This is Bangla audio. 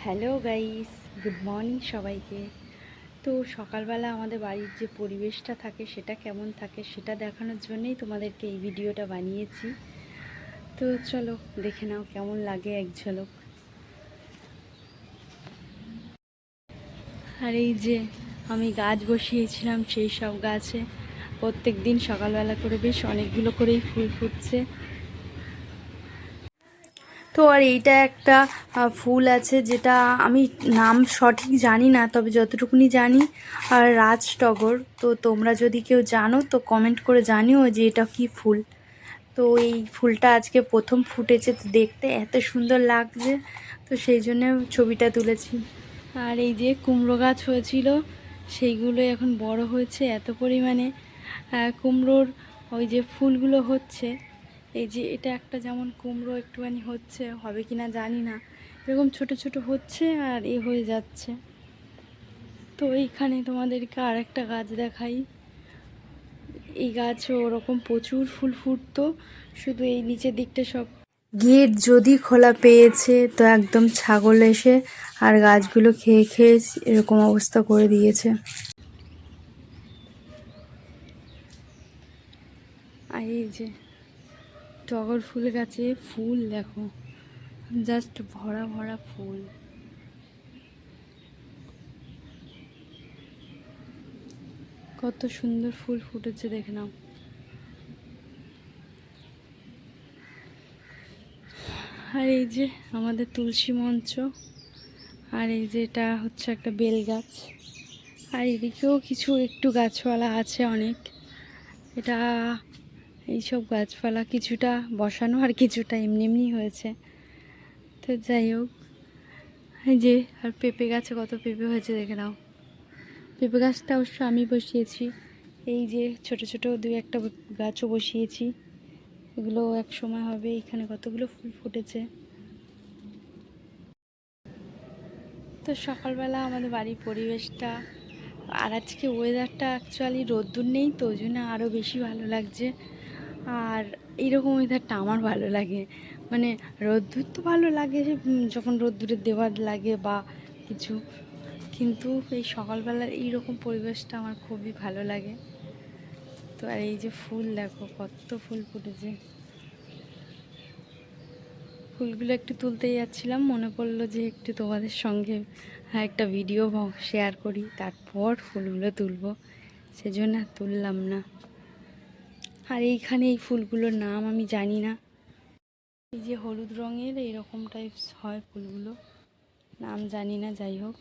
হ্যালো গাইস, গুড মর্নিং সবাইকে। তো সকালবেলা আমাদের বাড়ির যে পরিবেশটা থাকে সেটা কেমন থাকে সেটা দেখানোর জন্যই তোমাদেরকে এই ভিডিওটা বানিয়েছি। তো চলো দেখে নাও কেমন লাগে এক ঝলক। আর এই যে আমি গাছ বসিয়েছিলাম, সেই সব গাছে প্রত্যেক দিন সকালবেলা করে বেশ অনেকগুলো করেই ফুল ফুটছে। তো আর এইটা একটা ফুল আছে যেটা আমি নাম সঠিক জানি না, তবে যতটুকুনি জানি আর রাজটগর। তো তোমরা যদি কেউ জানো তো কমেন্ট করে জানিও যে এটা কি ফুল। তো এই ফুলটা আজকে প্রথম ফুটেছে, তো দেখতে এত সুন্দর লাগছে, তো সেই জন্য ছবিটা তুলেছি। আর এই যে কুমড়ো গাছ হয়েছিল সেইগুলো এখন বড় হয়েছে এত পরিমাণে। কুমড়োর ওই যে ফুলগুলো হচ্ছে, এই যে এটা একটা যেমন কুমড়ো একটুখানি হচ্ছে, হবে কি না জানি না, এরকম ছোট ছোট হচ্ছে আর এ হয়ে যাচ্ছে। তো এইখানে তোমাদেরকে আর একটা গাছ দেখাই। এই গাছও ওরকম প্রচুর ফুল ফুটতো, শুধু এই নিচের দিকটা সব গেট যদি খোলা পেয়েছে তো একদম ছাগল এসে আর গাছগুলো খেয়ে খেয়ে এরকম অবস্থা করে দিয়েছে। আর এই যে টগর ফুল গাছে ফুল দেখো, জাস্ট ভরা ভরা ফুল। কত সুন্দর ফুল ফুটেছে দেখে নাও। আর এই যে আমাদের তুলসী মঞ্চ, আর এই যে এটা হচ্ছে একটা বেল গাছ, আর এদিকেও কিছু একটু গাছপালা আছে অনেক। এটা এইসব গাছপালা কিছুটা বসানো আর কিছুটা এমনি এমনি হয়েছে। তো যাই হোক, এই যে আর পেঁপে গাছে কত পেঁপে হয়েছে দেখে নাও। পেঁপে গাছটা অবশ্য আমি বসিয়েছি। এই যে ছোট ছোট দুই একটা গাছও বসিয়েছি, এগুলো এক সময় হবে। এখানে কতগুলো ফুল ফুটেছে। তো সকালবেলা আমাদের বাড়ির পরিবেশটা, আর আজকে ওয়েদারটা অ্যাকচুয়ালি রোদ্দুর নেই, তো ওই জন্য আরও বেশি ভালো লাগছে। আর এইরকম ওয়েদারটা আমার ভালো লাগে, মানে রোদ্দুর তো ভালো লাগে যখন রোদ্দুরের দেওয়ার লাগে বা কিছু, কিন্তু এই সকালবেলার এইরকম পরিবেশটা আমার খুবই ভালো লাগে। তো আর এই যে ফুল দেখো কত ফুল ফুটেছে। ফুলগুলো একটু তুলতেই যাচ্ছিলাম, মনে পড়লো যে একটু তোমাদের সঙ্গে একটা ভিডিও শেয়ার করি, তারপর ফুলগুলো তুলবো, সেজন্য আর তুললাম না। আর এইখানে এই ফুলগুলোর নাম আমি জানি না। এই যে হলুদ রঙের এইরকম টাইপস হয় ফুলগুলো, নাম জানি না, যাই হোক।